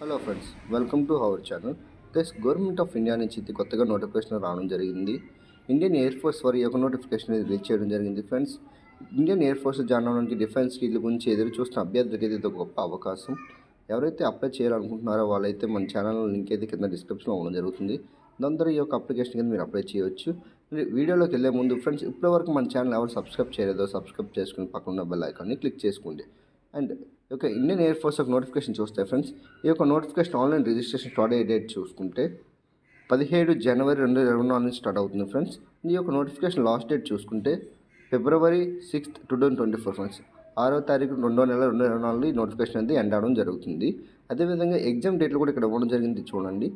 Hello friends, welcome to our channel. Government of India నుంచి ఇది కొత్తగా నోటిఫికేషన్ రావడం జరిగింది. ఇండియన్ ఎయిర్ ఫోర్స్ వారి యొక్క నోటిఫికేషన్ రిలీజ్ చేయడం జరిగింది. Friends, Indian air force join అవ్వడానికి డిఫెన్స్ స్కిల్ గురించి ఎదురు చూస్తున్న అభ్యర్థులకి ఇది ఒక గొప్ప అవకాశం. ఎవరైతే అప్లై చేయాలనుకుంటున్నారో వాళ్ళైతే మన ఛానల్ లింక్ అయితే కింద డిస్క్రిప్షన్లో ఉండడం జరుగుతుంది. దాంతో ఈ యొక్క అప్లికేషన్ కింద మీరు అప్లై చేయవచ్చు. వీడియోలోకి వెళ్ళే ముందు ఫ్రెండ్స్, ఇప్పటివరకు మన ఛానల్ ఎవరు సబ్స్క్రైబ్ చేయలేదో సబ్స్క్రైబ్ చేసుకుని పక్కన బెల్ ఐకాన్ని క్లిక్ చేసుకోండి. అండ్ ఒక ఇండియన్ ఎయిర్ ఫోర్స్ ఒక నోటిఫికేషన్ చూస్తే ఫ్రెండ్స్, ఈ యొక్క నోటిఫికేషన్ ఆన్లైన్ రిజిస్ట్రేషన్ స్టార్ట్ అయ్యే డేట్ చూసుకుంటే 17 జనవరి 2024 నుంచి స్టార్ట్ అవుతుంది ఫ్రెండ్స్. ఈ యొక్క నోటిఫికేషన్ లాస్ట్ డేట్ చూసుకుంటే February 6, 2024 ఫ్రెండ్స్. 6వ తారీఖు 2వ నెల 2024 నోటిఫికేషన్ అనేది ఎండ్ అవడం జరుగుతుంది. అదేవిధంగా ఎగ్జామ్ డేట్లు కూడా ఇక్కడ ఇవ్వడం జరిగింది చూడండి.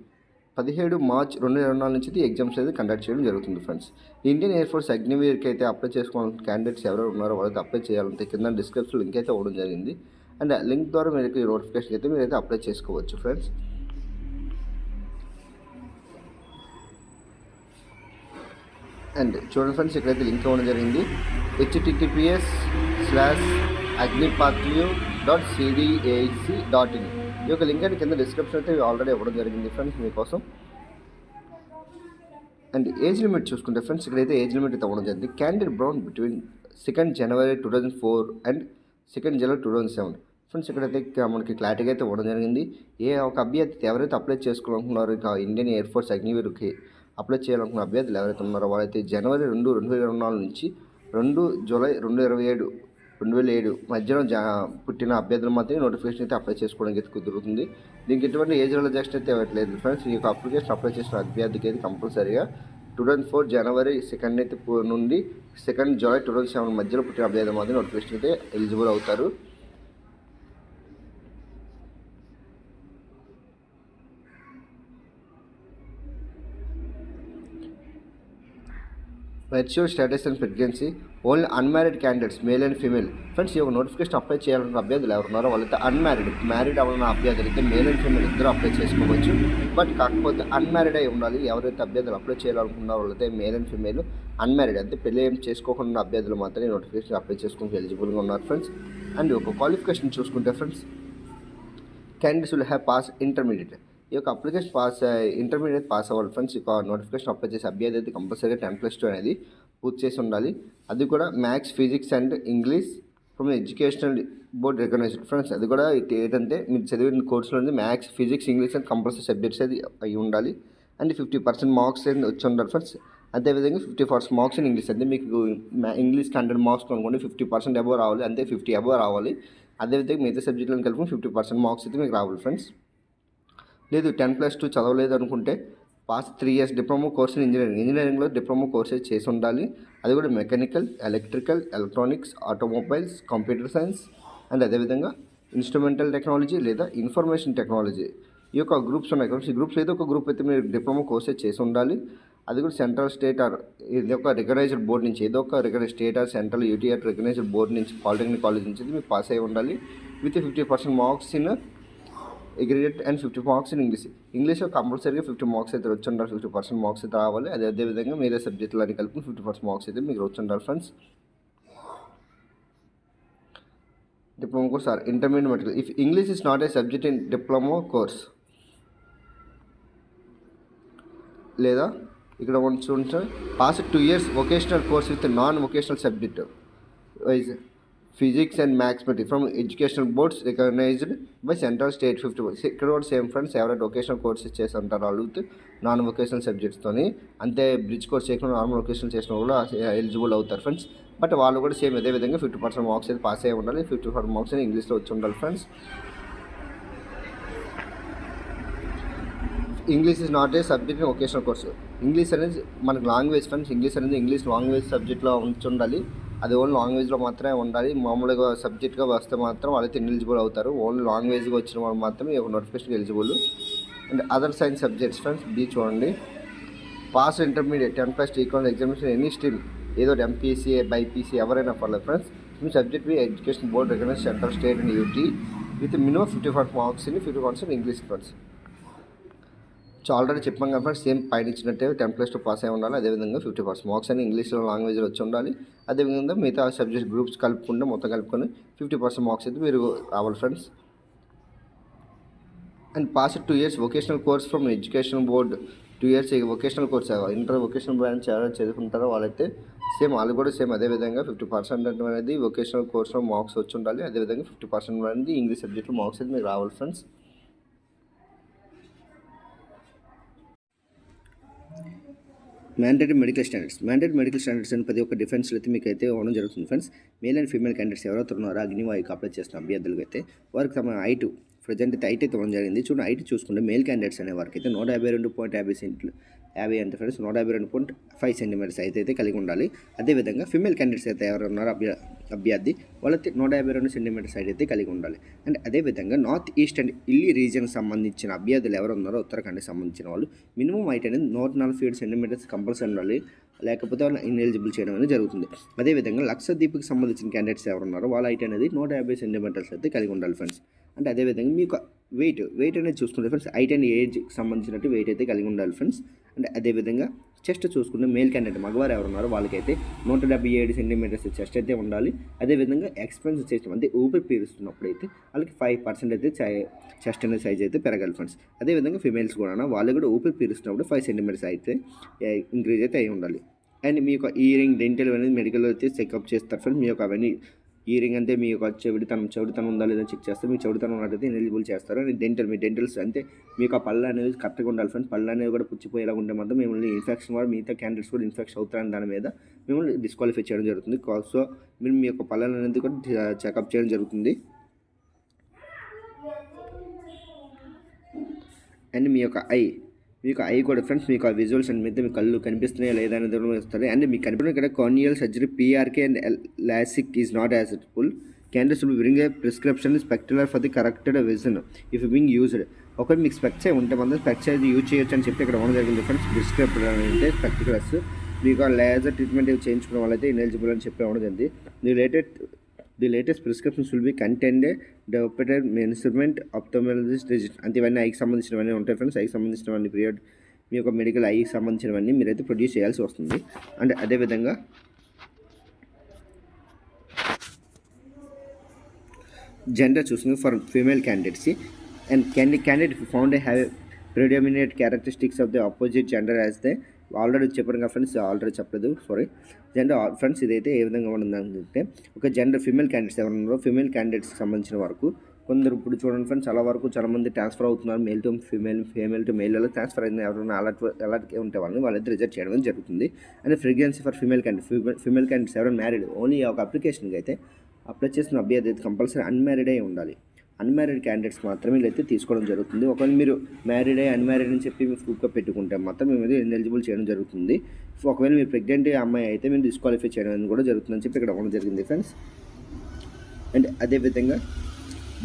17 మార్చ్ 2024 నుంచి ఎగ్జామ్స్ అయితే కండక్ట్ చేయడం జరుగుతుంది ఫ్రెండ్స్. ఇండియన్ ఎయిర్ ఫోర్స్ అగ్నివీర్కి అయితే అప్లై చేసుకోవాలంటే క్యాండిడేట్స్ ఎవరు ఉన్నారో వాళ్ళైతే అప్లై చేయాలంటే కింద డిస్క్రిప్షన్ లింక్ అయితే ఇవ్వడం జరిగింది. అండ్ లింక్ ద్వారా మీరు ఈ నోటిఫికేషన్ అయితే మీరైతే అప్లై చేసుకోవచ్చు ఫ్రెండ్స్. అండ్ చూడండి ఫ్రెండ్స్, ఇక్కడైతే లింక్ ఇవ్వడం జరిగింది. https://agnipatriot.cdac.in. ఈ యొక్క లింక్ అయితే కింద డిస్క్రిప్షన్ అయితే ఆల్రెడీ ఇవ్వడం జరిగింది ఫ్రెండ్స్ మీకోసం. అండ్ ఏజ్ లిమిట్ చూసుకుంటే ఫ్రెండ్స్, ఇక్కడైతే ఏజ్ లిమిట్ అయితే ఇవ్వడం జరిగింది. Candidate brown between 2 January 2004 and 2 January 2007 friends. ఇక్కడైతే మనకి క్లారిటీగా అయితే ఇవ్వడం జరిగింది. ఒక అభ్యర్థి ఎవరైతే అప్లై చేసుకోవాలనుకున్నారో ఇక ఇండియన్ ఎయిర్ ఫోర్స్ అగ్నివీర్కి అప్లై చేయాలనుకున్న అభ్యర్థులు ఎవరైతే ఉన్నారో వాళ్ళైతే జనవరి 2, 2024 నుంచి 2 జూలై 2007 మధ్యలో పుట్టిన అభ్యర్థులు మాత్రమే నోటిఫికేషన్ అయితే అప్లై చేసుకోవడానికి అయితే కుదురుతుంది. దీనికి ఎటువంటి ఏజ్ రిలాక్సేషన్ అయితే ఇవ్వట్లేదు ఫ్రెండ్స్. ఈ యొక్క అప్లికేషన్ అప్లై చేసిన అభ్యర్థికి అయితే కంపల్సరీగా 2004 జనవరి 2 అయితే నుండి 2 జూలై 2007 మధ్యలో పుట్టిన అభ్యర్థులు మాత్రం నోటిఫికేషన్ అయితే ఎలిజిబుల్ అవుతారు. Mature status and pregnancy only unmarried candidates male and female friends. ఈ యొక్క నోటిఫికేషన్ అప్లై చేయాలన్న అభ్యర్థులు ఎవరున్నారో వాళ్ళైతే మ్యారీడ్ అవ్వాలన్న అభ్యర్థులు అయితే మేల్ అండ్ ఫీమేల్ ఇద్దరు అప్లై చేసుకోవచ్చు. బట్ కాకపోతే అన్మ్యారీడ్ అయి ఉండాలి. ఎవరైతే అభ్యర్థులు అప్లై చేయాలనుకున్నారో వాళ్ళైతే మేల్ అండ్ ఫీమేల్ అన్మ్యారీడ్ అంటే పెళ్ళి ఏం చేసుకోకుండా అభ్యర్థులు మాత్రమే నోటిఫికేషన్ అప్లై చేసుకోవడానికి ఎలిజిబుల్గా ఉన్నారు ఫ్రెండ్స్. అండ్ ఒక క్వాలిఫికేషన్ చూసుకుంటే friends, candidates will have pass intermediate. ఈ యొక్క అప్లికేషన్ ఇంటర్మీడియట్ పాస్ అవ్వాలి ఫ్రెండ్స్. ఇక నోటిఫికేషన్ అప్లై చేసే అభ్యర్థి అయితే కంపల్సరీగా 10+2 అనేది పూర్తి చేసి ఉండాలి. అది కూడా maths, physics and English from educational board recognised friends. అది కూడా ఏంటంటే మీరు చదివిన కోర్సులో maths, physics, English and compulsory subjects అది అయి ఉండాలి. అండ్ 50% మార్క్స్ అనేది వచ్చి ఉండాలి ఫ్రెండ్స్. అదేవిధంగా 50% మార్క్స్ ఇన్ ఇంగ్లీష్ అంటే మీకు ఇంగ్లీష్ 100 మార్క్స్ అనుకోండి, 50% అబోవ్ రావాలి, అంతే 50 అబోవ్ రావాలి. అదేవిధంగా మిగతా సబ్జెక్టులను కలిపి 50% మార్క్స్ అయితే మీకు రావాలి ఫ్రెండ్స్. లేదు 10+2 చదవలేదు అనుకుంటే pass 3 years diploma course in ఇంజనీరింగ్లో డిప్లొమా కోర్సెస్ చేసి ఉండాలి. అది కూడా mechanical, electrical, electronics, automobiles, computer science and అదేవిధంగా ఇన్స్ట్రుమెంటల్ టెక్నాలజీ లేదా ఇన్ఫర్మేషన్ టెక్నాలజీ. ఈ యొక్క గ్రూప్స్ ఉన్నాయి కాబట్టి ఈ గ్రూప్స్ ఏదో ఒక గ్రూప్ అయితే మీరు డిప్లొమా కోర్సెస్ చేసి ఉండాలి. అది కూడా సెంట్రల్, స్టేట్ ఆర్ ఇది ఒక రికగ్నైజ్డ్ బోర్డు నుంచి ఏదో ఒక state or central U T or recognised board నుంచి పాలిటెక్నిక్ కాలేజ్ నుంచి మీరు పాస్ అయి ఉండాలి. With 50% marks in aggregate and 50 marks in ఇంగ్లీష్లో కంపల్సరీగా 50 మార్క్స్ అయితే వచ్చి ఉండాలి. 50% మార్క్స్ అయితే రావాలి. అదేవిధంగా మీరే సబ్జెక్టులు అని కలిపి 50% మార్క్స్ అయితే మీకు వచ్చి ఉండాలి friends. Diploma course or intermediate material if English is not a subject in diploma course లేదా ఇక్కడ చూడండి pass 2 years vocational course with non vocational subject wise physics and maths from educational boards recognised by central, state 50. ఇక్కడ కూడా same friends. ఎవరైతే vocational courses చేసి ఉంటారో వాళ్ళు non vocational సబ్జెక్ట్స్తోని అంతే బ్రిడ్జ్ కోర్స్ చేయకుండా నార్మల్ వొకేషనల్ చేసిన కూడా ఎలిజిబుల్ అవుతారు ఫ్రెండ్స్. బట్ వాళ్ళు కూడా సేమ్ అదే విధంగా 50% మార్క్స్ అయితే పాస్ అయ్యి ఉండాలి. 50% మార్క్స్ అయితే ఇంగ్లీష్లో వచ్చి ఉండాలి friends. English is not a subject in vocational course. English అనేది మనకు లాంగ్వేజ్ ఫ్రెండ్స్. ఇంగ్లీష్ లాంగ్వేజ్ సబ్జెక్ట్లో ఉంచి ఉండాలి. అది ఓన్లీ లాంగ్వేజ్లో మాత్రమే ఉండాలి. మామూలుగా సబ్జెక్ట్గా వస్తే మాత్రం వాళ్ళైతే ఎలిజిబుల్ అవుతారు. ఓన్లీ లాంగ్వేజ్గా వచ్చిన వాళ్ళు మాత్రమే ఒక notification eligible. And other science subjects friends be చూడండి. Pass intermediate 10+2 equal examination any stream ఏదో ఎంపీసీ, బైపీసీ ఎవరైనా పర్లేదు ఫ్రెండ్స్. మీ subject be education board recognize central, state and UT with minimum 50% marks in 50% English friends. So already చెప్పాం కదా friends, same పైన ఇచ్చినట్టే 10+2 pass అయి ఉండాలి. అదేవిధంగా 50% మార్క్స్ అని ఇంగ్లీష్లో లాంగ్వేజ్లో వచ్చి ఉండాలి. అదేవిధంగా మిగతా సబ్జెక్ట్ గ్రూప్స్ కలుపుకుంటే మొత్తం కలుపుకొని 50% మార్క్స్ అయితే మీరు రావాలి friends. And pass 2 years vocational course from education board 2 years vocational course inter vocational branch ఎవరైతే చదువుకుంటారో వాళ్ళైతే సేమ్ వాళ్ళు కూడా సేమ్ అదేవిధంగా 50% అనేది వొకేషనల్ కోర్స్లో మార్క్స్ వచ్చి ఉండాలి. అదేవిధంగా 50% అనేది ఇంగ్లీష్ సబ్జెక్ట్లో మార్క్స్ అయితే మీకు రావాలి ఫ్రెండ్స్. మ్యాండేటరీ మెడికల్ స్టాండర్డ్స్ అని ప్రతి ఒక్క డిఫెన్స్లో అయితే మీకు అయితే ఇవ్వడం జరుగుతుంది friends. Male and female candidates ఎవరైతే ఉన్నారో అగ్నివాయుకి అప్లై చేస్తున్న అభ్యర్థులకు అయితే వారికి తమ హైట్ ప్రజెంట్ అయితే హైట్ అయితే ఇవ్వడం జరిగింది. చూడండి హైట్ చూసుకుంటే మేల్ క్యాండిడేట్స్ అనే వారికి అయితే 152.50 అంటే ఫ్రెండ్స్ 152.5 సెంటీమీటర్స్ అయితే కలిగి ఉండాలి. అదేవిధంగా ఫీమేల్ క్యాండిడేట్స్ అయితే ఎవరు ఉన్నారో అభ్యర్థి వాళ్ళైతే 152 సెంటీమీటర్స్ అయితే కలిగి ఉండాలి. అండ్ అదేవిధంగా నార్త్ ఈస్ట్ అండ్ ఇల్లీ రీజియన్కి సంబంధించిన అభ్యర్థులు ఎవరు ఉన్నారో ఉత్తరాఖండ్కి సంబంధించిన వాళ్ళు మినిమం హైట్ అనేది 147 సెంటీమీటర్స్ కంపల్సరీ ఉండాలి, లేకపోతే వాళ్ళని ఇన్ఎలిజిబుల్ చేయడం అనేది జరుగుతుంది. అదేవిధంగా లక్షద్వీప్కి సంబంధించిన క్యాండిడేట్స్ ఎవరు ఉన్నారో వాళ్ళ హైట్ అనేది 150 సెంటీమీటర్స్ అయితే కలిగి ఉండాలి ఫ్రెండ్స్. అంటే అదేవిధంగా మీకు వెయిట్ అనేది చూసుకుంటే ఫ్రెండ్స్ హైట్ అండ్ ఏజ్కి సంబంధించినట్టు వెయిట్ అయితే కలిగి ఉండాలి ఫ్రెండ్స్. అంటే అదేవిధంగా చెస్ట్ చూసుకుంటే మేల్ క్యాండిడేట్ మగవారు ఎవరు ఉన్నారో వాళ్ళకైతే 177 సెంటీమీటర్స్ చెస్ట్ అయితే ఉండాలి. అదేవిధంగా ఎక్స్పెన్సివ్ సిస్టమ్ అంటే ఊపిరి పీలుస్తున్నప్పుడు అయితే వాళ్ళకి 5% అయితే చెస్ట్ అనే సైజ్ అయితే పెరగాలి ఫ్రెండ్స్. అదేవిధంగా ఫిమేల్స్ కూడా వాళ్ళు కూడా ఊపిరి పీలుస్తున్నప్పుడు 5 సెంటీమీటర్స్ అయితే ఇంక్రీజ్ అయితే అయి ఉండాలి. అండ్ మీ యొక్క ఇయరింగ్ డెంటల్ అనేది మెడికల్ అయితే చెకప్ చేస్తారు ఫ్రెండ్స్. మీ యొక్క అవన్నీ ఇయరింగ్ అంటే మీ యొక్క చెవిటితనం ఉందా లేదని చెక్ చేస్తారు. మీ చెవిటితనం ఉన్నట్టయితే ఎలిజిబుల్ చేస్తారు. అండ్ మీ డెంటల్స్ అంటే మీకు ఆ పళ్ళు అనేది కరెక్ట్గా ఉండాలి ఫ్రెండ్స్. పళ్ళు అనేది కూడా పుచ్చిపోయేలా ఉంటే మాత్రం మిమ్మల్ని ఇన్ఫెక్షన్ కూడా మిగతా క్యాండిడేట్స్ కూడా ఇన్ఫెక్షన్ అవుతారని దాని మీద మిమ్మల్ని డిస్క్వాలిఫై చేయడం జరుగుతుంది. సో మీరు మీ యొక్క పళ్ళ అనేది కూడా చెకప్ చేయడం జరుగుతుంది. అండ్ మీ యొక్క ఐ కూడా ఫ్రెండ్స్ మీకు ఆ విజువల్స్ అండ్ మీద మీ కళ్ళు కనిపిస్తున్నాయా లేదా అనేది వస్తుంది. అండ్ మీకు కనిపిస్తున్న ఇక్కడ corneal surgery PRK and LASIK is not acceptable. Candidates will bring a prescription spectacle for the corrected vision if being used. ఒకటి మీకు స్పెక్ట్స్ ఉంటే మాత్రం స్పెక్ట్స్ అయితే యూజ్ చేయొచ్చు అని చెప్పి ఇక్కడ ఉండడం జరిగింది ఫ్రెండ్స్. ప్రిస్క్రిప్షన్ అంటే స్పెక్టికల్స్ మీకు లేజర్ ట్రీట్మెంట్ చేయించుకున్న వాళ్ళైతే ఇన్ఎలిజిబుల్ అని చెప్పి ఉండడం జరిగింది. The latest prescriptions will be content developed measurement ophthalmologist register. అంటే ఇవన్నీ ఐకి సంబంధించినవన్నీ ఉంటాయి ఫ్రెండ్స్. ఐకి సంబంధించినవన్నీ పీరియడ్ మీ యొక్క మెడికల్ ఐకి సంబంధించినవన్నీ మీరైతే ప్రొడ్యూస్ చేయాల్సి వస్తుంది. అండ్ అదేవిధంగా జెండర్ చూస్తుంది for female candidates and candidate found have predominate characteristics of the opposite gender as they already చెప్పాను కదా ఫ్రెండ్స్, ఆల్రెడీ చెప్పలేదు జెండర్ ఫ్రెండ్స్. ఇదైతే ఏ విధంగా ఉంటుందంటే ఒక జెండర్ ఫీమేల్ క్యాండిడేట్స్ ఎవరు ఉన్నారో ఫీమేల్ క్యాండిడేట్స్కి సంబంధించిన వరకు కొందరు ఇప్పుడు చూడండి ఫ్రెండ్స్ చాలా మంది ట్రాన్స్ఫర్ అవుతున్నారు. Male to female to male transfer అయిన ఎవరైనా అలాంటి ఉంటే వాళ్ళైతే రిజెక్ట్ చేయడం జరుగుతుంది. And frequency for female candidates ఎవరైనా మ్యారీడ్ ఓన్లీ ఒక అప్లికేషన్కి అయితే అప్లై చేసిన అభ్యర్థి అయితే కంపల్సరీ అన్మ్యారీడ్ అయి ఉండాలి. అన్మ్యారీడ్ క్యాండిడేట్స్ మాత్రమే అయితే తీసుకోవడం జరుగుతుంది. ఒకవేళ మీరు మ్యారీడ్ అన్మ్యారీడ్ అని చెప్పి మీరు ప్రూఫ్గా పెట్టుకుంటే మాత్రం మేము ఎలిజిబుల్ చేయడం జరుగుతుంది. ఒకవేళ మీరు ప్రెగ్నెంట్ అమ్మాయి అయితే మీరు డిస్క్వాలిఫై చేయడం కూడా జరుగుతుందని చెప్పి ఇక్కడ ఉండడం జరిగింది ఫ్రెండ్స్. అండ్ అదేవిధంగా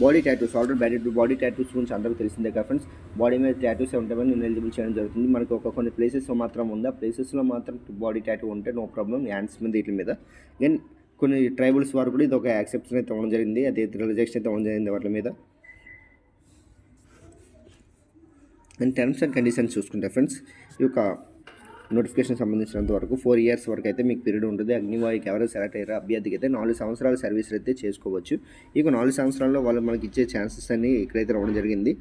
body tattoos already body tattoos గురించి అందరికీ తెలిసిందే కదా ఫ్రెండ్స్. బాడీ మీద టాటూస్ ఉంటామని నేను ఎలిజిబుల్ చేయడం జరుగుతుంది. మనకు కొన్ని ప్లేసెస్లో మాత్రం ఉంది. ఆ ప్లేసెస్లో మాత్రం బాడీ టాటూ ఉంటే నో ప్రాబ్లం. హ్యాండ్స్ మీద వీటి మీద దెన్ కొన్ని ట్రైబల్స్ వారు కూడా ఇది ఒక యాక్సెప్షన్ అయితే ఇవ్వడం జరిగింది. అదే రిజెక్షన్ అయితే ఇవ్వడం జరిగింది వాటి మీద. అండ్ టర్మ్స్ అండ్ కండిషన్స్ చూసుకుంటే ఫ్రెండ్స్ ఈ యొక్క నోటిఫికేషన్ సంబంధించినంత వరకు 4 years వరకు అయితే మీకు పీరియడ్ ఉంటుంది. అగ్నివాయుకి ఎవరైనా సెలెక్ట్ అయ్యారో అభ్యర్థికి అయితే 4 సంవత్సరాల సర్వీస్ అయితే చేసుకోవచ్చు. ఇక 4 సంవత్సరాల్లో వాళ్ళు మనకి ఇచ్చే ఛాన్సెస్ అన్ని ఇక్కడైతే ఇవ్వడం జరిగింది.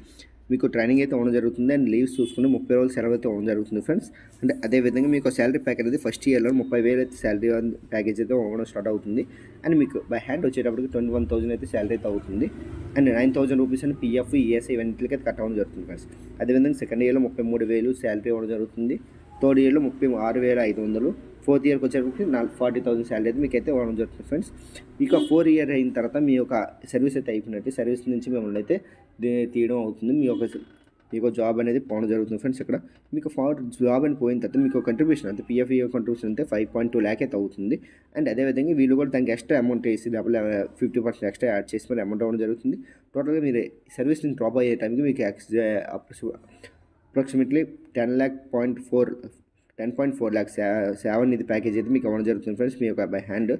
మీకు ట్రైనింగ్ అయితే ఇవ్వడం జరుగుతుంది. అండ్ లీవ్స్ చూసుకుంటే 30 రోజులు సెలవు అయితే ఇవ్వడం జరుగుతుంది ఫ్రెండ్స్. అంటే అదేవిధంగా మీకు శాలరీ ప్యాకేజ్ అనేది ఫస్ట్ ఇయర్లో 30,000 అయితే శాలరీ ప్యాకేజ్ అయితే ఇవ్వడం స్టార్ట్ అవుతుంది. అండ్ మీకు బై హ్యాండ్ వచ్చేటప్పటికి 21,000 అయితే శాలరీ అయితే అవుతుంది. అండ్ 9,000 రూపీస్ అని PF ESI ఇవన్నింటికి అయితే కట్ అవ్వడం జరుగుతుంది ఫ్రెండ్స్. అదేవిధంగా సెకండ్ ఇయర్లో 33,000 శాలరీ ఇవ్వడం జరుగుతుంది. థర్డ్ ఇయర్లో 36,500, ఫోర్త్ ఇయర్కి వచ్చేటప్పటికి 40,000 శాలరీ అయితే మీకు అయితే ఇవ్వడం జరుగుతుంది ఫ్రెండ్స్. ఇక 4 year అయిన తర్వాత మీ యొక్క సర్వీస్ అయితే అయిపోయినట్టు సర్వీస్ నుంచి మిమ్మల్ని అయితే తీయడం అవుతుంది. మీకు జాబ్ అనేది పోవడం జరుగుతుంది ఫ్రెండ్స్. ఇక్కడ మీకు జాబ్ అని పోయిన తర్వాత మీకు కంట్రిబ్యూషన్ అంటే PF కంట్రిబ్యూషన్ అయితే 5.2 lakh అయితే అవుతుంది. అండ్ అదేవిధంగా వీళ్ళు కూడా దానికి ఎక్స్ట్రా అమౌంట్ వేసి 50% ఎక్స్ట్రా యాడ్ చేసి మరి అమౌంట్ అవ్వడం జరుగుతుంది. టోటల్గా మీరు సర్వీస్ నుంచి డ్రాప్ అయ్యే టైంకి మీకు అప్రాక్సిమేట్లీ 10.4 lakhs సేవన్ ఇది ప్యాకేజ్ అయితే మీకు ఇవ్వడం జరుగుతుంది ఫ్రెండ్స్. మీ యొక్క బై హ్యాండ్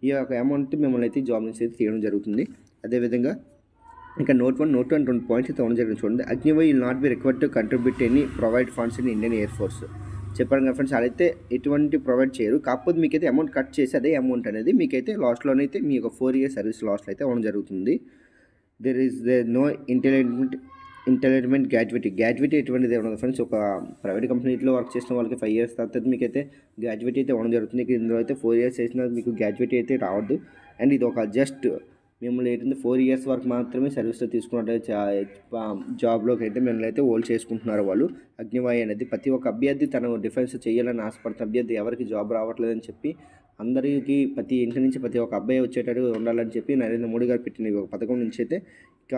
ఈ యొక్క అమౌంట్ మిమ్మల్ని అయితే జాబ్ నుంచి అయితే తీయడం జరుగుతుంది. అదేవిధంగా ఇంకా note 1, note 2 and 2 పాయింట్స్ అయితే ఇవ్వడం జరిగింది చూడండి. Agniveer will not be required to contribute any provide funds in Indian air force. చెప్పాను కదా ఫ్రెండ్స్, అదైతే ఎటువంటి ప్రొవైడ్ చేయరు. కాకపోతే మీకైతే అమౌంట్ కట్ చేసి అదే అమౌంట్ అనేది మీకైతే లాస్ట్లోనైతే మీ యొక్క 4 year సర్వీస్ లాస్ట్లో అయితే ఇవ్వడం జరుగుతుంది. there is no intermediate graduate ఎటువంటిది ఉండదు ఫ్రెండ్స్. ఒక ప్రైవేట్ కంపెనీలో వర్క్ చేసిన వాళ్ళకి 5 ఇయర్స్ తర్వాత మీకైతే గ్రాడ్యుయేట్ అయితే ఇవ్వడం జరుగుతుంది. ఇందులో అయితే 4 ఇయర్స్ చేసినా మీకు గ్రాడ్యుయేట్ అయితే రావద్దు. అండ్ ఇది ఒక జస్ట్ మిమ్మల్ని ఏంటంటే 4 ఇయర్స్ వరకు మాత్రమే సర్వీస్లో తీసుకున్నట్టు జాబ్లోకి అయితే మిమ్మల్ని అయితే హోల్డ్ చేసుకుంటున్నారు వాళ్ళు. అగ్నివాయు అనేది ప్రతి ఒక్క అభ్యర్థి తను డిఫెన్స్ చేయాలని ఆశపడుతున్న అభ్యర్థి ఎవరికి జాబ్ రావట్లేదని చెప్పి అందరికీ ప్రతి ఇంటి నుంచి ప్రతి ఒక్క అబ్బాయి వచ్చేటట్టు ఉండాలని చెప్పి నరేంద్ర మోడీ గారు పెట్టిన ఈ ఒక పథకం నుంచి అయితే ఇక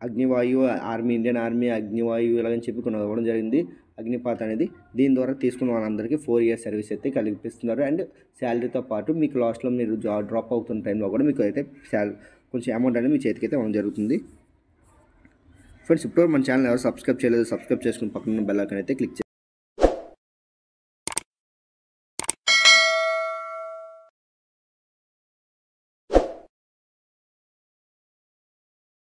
అగ్నివాయు ఆర్మీ, ఇండియన్ ఆర్మీ అగ్నివాయు ఇలాగని చెప్పి కొన్ని ఇవ్వడం జరిగింది. అగ్నిపాత్ అనేది దీని ద్వారా తీసుకున్న వాళ్ళందరికీ 4 ఇయర్స్ సర్వీస్ అయితే కల్పిస్తున్నారు. అండ్ శాలరీతో పాటు మీకు లాస్ట్లో మీరు డ్రాప్ అవుతున్న టైంలో కూడా మీకు అయితే కొంచెం అమౌంట్ అనేది మీ చేతికి అయితే ఇవ్వడం జరుగుతుంది. ఫ్రెండ్స్, ఇప్పుడు మన ఛానల్ ఎవరు సబ్స్క్రైబ్ చేయలేదు, సబ్స్క్రైబ్ చేసుకుని పక్కన బెల్ ఐకాన్ అయితే క్లిక్ చేయండి.